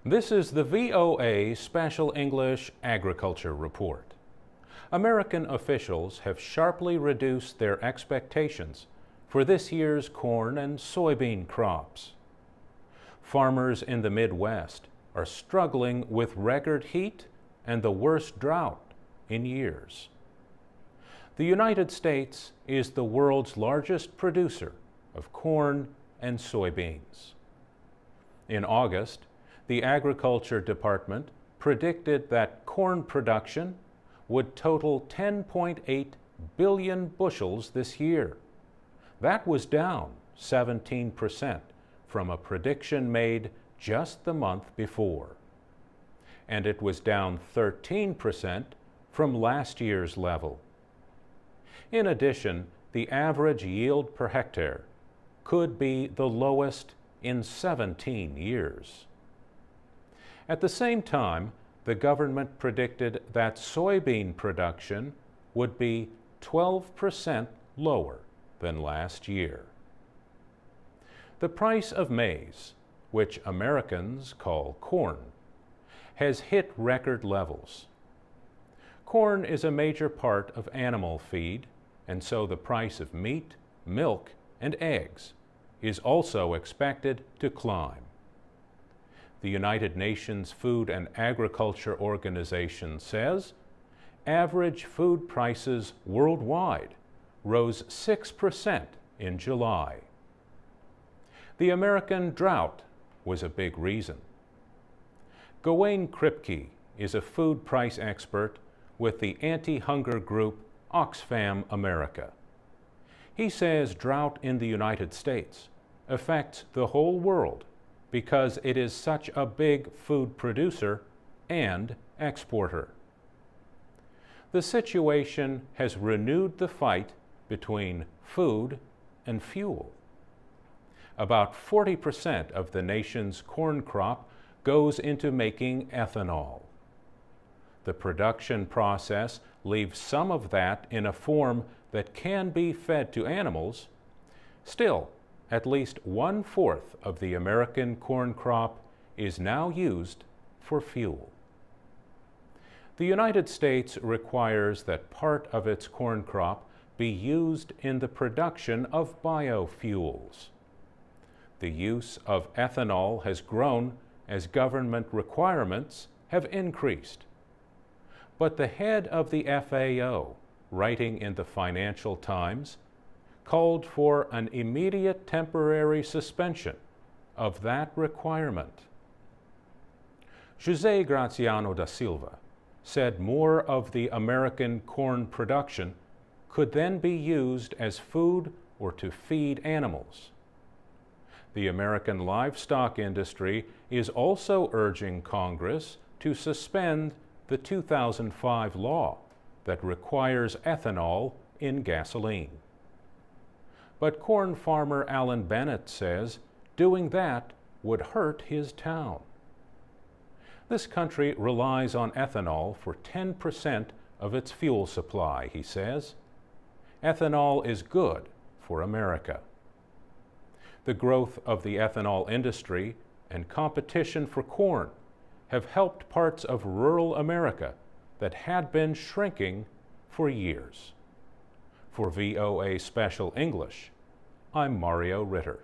This is the VOA Special English Agriculture Report. American officials have sharply reduced their expectations for this year's corn and soybean crops. Farmers in the Midwest are struggling with record heat and the worst drought in years. The United States is the world's largest producer of corn and soybeans. In August, the Agriculture Department predicted that corn production would total 10.8 billion bushels this year. That was down 17% from a prediction made just the month before. And it was down 13% from last year's level. In addition, the average yield per hectare could be the lowest in 17 years. At the same time, the government predicted that soybean production would be 12% lower than last year. The price of maize, which Americans call corn, has hit record levels. Corn is a major part of animal feed, and so the price of meat, milk, and eggs is also expected to climb. The United Nations Food and Agriculture Organization says average food prices worldwide rose 6% in July. The American drought was a big reason. Gawain Kripke is a food price expert with the anti-hunger group Oxfam America. He says drought in the United States affects the whole world because it is such a big food producer and exporter. The situation has renewed the fight between food and fuel. About 40% of the nation's corn crop goes into making ethanol. The production process leaves some of that in a form that can be fed to animals. Still, at least 1/4 of the American corn crop is now used for fuel. The United States requires that part of its corn crop be used in the production of biofuels. The use of ethanol has grown as government requirements have increased. But the head of the FAO, writing in the Financial Times, called for an immediate temporary suspension of that requirement. José Graciano da Silva said more of the American corn production could then be used as food or to feed animals. The American livestock industry is also urging Congress to suspend the 2005 law that requires ethanol in gasoline. But corn farmer Alan Bennett says doing that would hurt his town. This country relies on ethanol for 10% of its fuel supply, he says. Ethanol is good for America. The growth of the ethanol industry and competition for corn have helped parts of rural America that had been shrinking for years. For VOA Special English, I'm Mario Ritter.